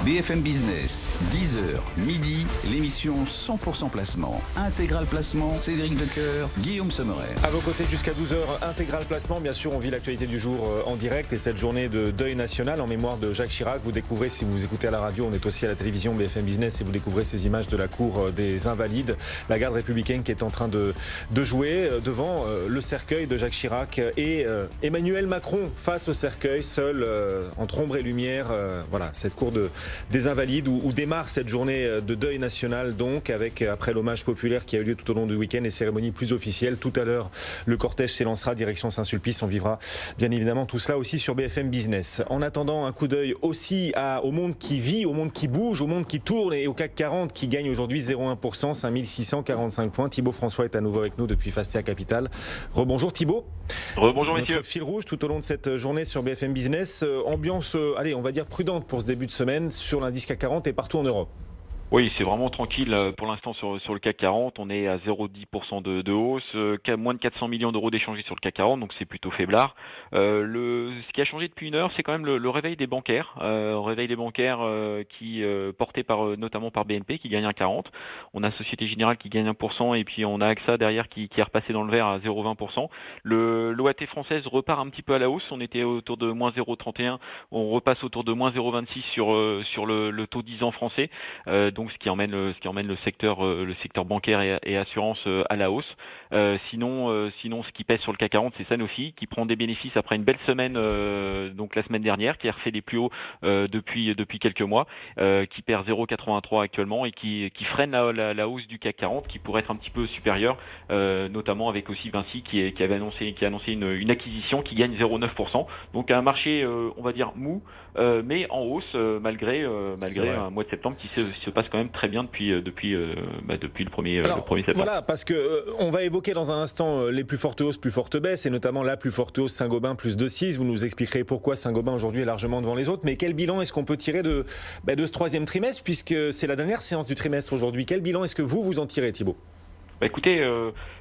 BFM Business, 10h, midi, l'émission 100% placement. Intégral placement, Cédric Decoeur, Guillaume Sommerer. À vos côtés jusqu'à 12h, Intégral placement. Bien sûr, on vit l'actualité du jour en direct et cette journée de deuil national en mémoire de Jacques Chirac. Vous découvrez, si vous écoutez à la radio, on est aussi à la télévision BFM Business et vous découvrez ces images de la cour des Invalides. La garde républicaine qui est en train de jouer devant le cercueil de Jacques Chirac et Emmanuel Macron face au cercueil, seul entre ombre et lumière. Voilà, cette cour des Invalides où démarre cette journée de deuil national, donc avec après l'hommage populaire qui a eu lieu tout au long du week-end et cérémonie plus officielle. Tout à l'heure, le cortège s'élancera direction Saint-Sulpice. On vivra bien évidemment tout cela aussi sur BFM Business. En attendant, un coup d'œil aussi au monde qui vit, au monde qui bouge, au monde qui tourne et au CAC 40 qui gagne aujourd'hui 0,1%, 5645 points. Thibaut François est à nouveau avec nous depuis Fastia Capital. Rebonjour Thibaut. Rebonjour messieurs. Notre fil rouge tout au long de cette journée sur BFM Business. Ambiance, allez, on va dire prudente pour ce début de semaine sur l'indice CAC 40 et partout en Europe. Oui, c'est vraiment tranquille pour l'instant sur le CAC 40. On est à 0,10% de hausse, moins de 400 millions d'euros d'échangés sur le CAC 40, donc c'est plutôt faiblard. Ce qui a changé depuis une heure, c'est quand même le réveil des bancaires. Qui porté notamment par BNP qui gagne 1,40. On a Société Générale qui gagne 1% et puis on a AXA derrière qui est repassé dans le vert à 0,20%. L'OAT française repart un petit peu à la hausse. On était autour de moins 0,31. On repasse autour de moins 0,26 sur le taux 10 ans français. Donc ce qui emmène le secteur bancaire et assurance à la hausse. Sinon ce qui pèse sur le CAC 40, c'est Sanofi qui prend des bénéfices après une belle semaine, donc la semaine dernière, qui a refait des plus hauts depuis quelques mois, qui perd 0,83 actuellement et qui freine la hausse du CAC 40 qui pourrait être un petit peu supérieure, notamment avec aussi Vinci qui a annoncé une acquisition qui gagne 0,9%. Donc un marché on va dire mou, mais en hausse malgré un mois de septembre qui se passe quand même très bien depuis le 1er septembre. Voilà, parce que on va évoquer dans un instant les plus fortes hausses, plus fortes baisses, et notamment la plus forte hausse Saint-Gobain plus 2,6. Vous nous expliquerez pourquoi Saint-Gobain aujourd'hui est largement devant les autres. Mais quel bilan est-ce qu'on peut tirer de ce troisième trimestre, puisque c'est la dernière séance du trimestre aujourd'hui? Quel bilan est-ce que vous en tirez, Thibaut? Écoutez,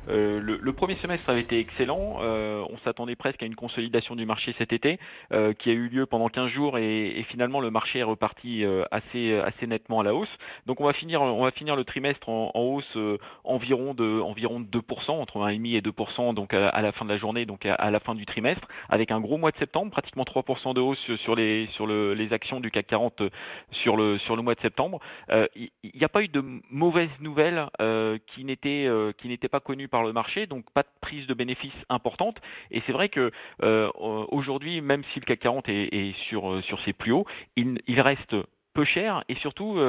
le premier semestre avait été excellent. On s'attendait presque à une consolidation du marché cet été, qui a eu lieu pendant 15 jours et finalement le marché est reparti assez nettement à la hausse. Donc on va finir le trimestre en hausse environ de 2%, entre 1,5 et 2%, donc à la fin de la journée, donc à la fin du trimestre, avec un gros mois de septembre, pratiquement 3% de hausse sur les actions du CAC 40 sur le mois de septembre. Il n'y a pas eu de mauvaises nouvelles qui n'étaient pas connues par le marché, donc pas de prise de bénéfices importante. Et c'est vrai que aujourd'hui, même si le CAC 40 est sur ses plus hauts, il reste peu cher et surtout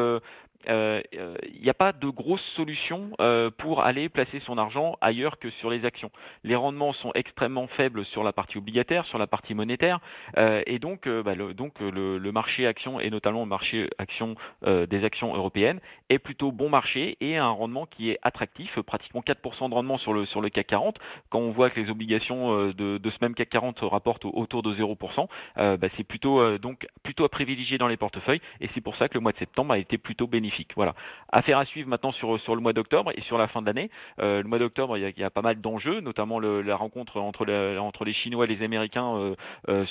il n'y a pas de grosse solution pour aller placer son argent ailleurs que sur les actions. Les rendements sont extrêmement faibles sur la partie obligataire, sur la partie monétaire, et donc le marché action et notamment le marché action des actions européennes est plutôt bon marché et a un rendement qui est attractif, pratiquement 4% de rendement sur le CAC 40. Quand on voit que les obligations de ce même CAC 40 rapportent autour de 0%, c'est plutôt à privilégier dans les portefeuilles et c'est pour ça que le mois de septembre a été plutôt bénéfique. Voilà. Affaire à suivre maintenant sur le mois d'octobre et sur la fin de l'année. Le mois d'octobre, il y a pas mal d'enjeux, notamment la rencontre entre les Chinois et les Américains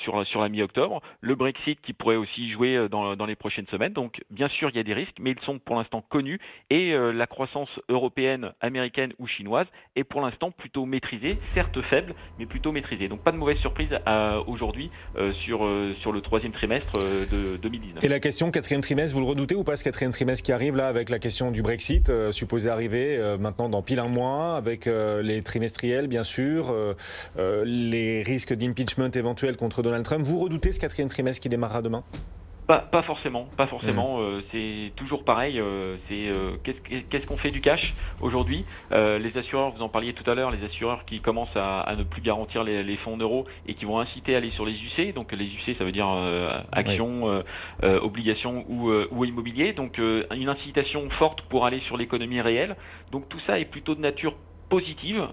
sur la mi-octobre. Le Brexit qui pourrait aussi jouer dans les prochaines semaines. Donc bien sûr, il y a des risques, mais ils sont pour l'instant connus et la croissance européenne, américaine ou chinoise est pour l'instant plutôt maîtrisée, certes faible, mais plutôt maîtrisée. Donc pas de mauvaise surprise aujourd'hui sur le troisième trimestre de 2019. Et la question, quatrième trimestre, vous le redoutez ou pas ce quatrième trimestre qui arrive là avec la question du Brexit, supposé arriver maintenant dans pile un mois, avec les trimestriels bien sûr, les risques d'impeachment éventuels contre Donald Trump. Vous redoutez ce quatrième trimestre qui démarrera demain? Pas forcément. C'est toujours pareil. Qu'est-ce qu'on fait du cash aujourd'hui? Les assureurs, vous en parliez tout à l'heure, les assureurs qui commencent à ne plus garantir les fonds en euros et qui vont inciter à aller sur les UC. Donc les UC, ça veut dire actions, obligations ou immobilier. Donc une incitation forte pour aller sur l'économie réelle. Donc tout ça est plutôt de nature positive,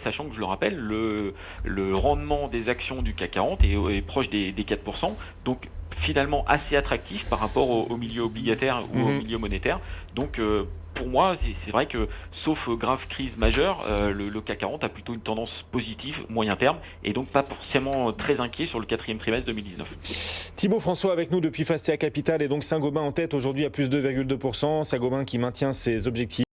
sachant que je le rappelle, le rendement des actions du CAC 40 est proche des 4%. Donc finalement assez attractif par rapport au milieu obligataire ou au milieu monétaire. Donc pour moi, c'est vrai que, sauf grave crise majeure, le CAC 40 a plutôt une tendance positive moyen terme et donc pas forcément très inquiet sur le quatrième trimestre 2019. Thibaut François avec nous depuis Fastia Capital et donc Saint-Gobain en tête aujourd'hui à plus 2,2%. Saint-Gobain qui maintient ses objectifs.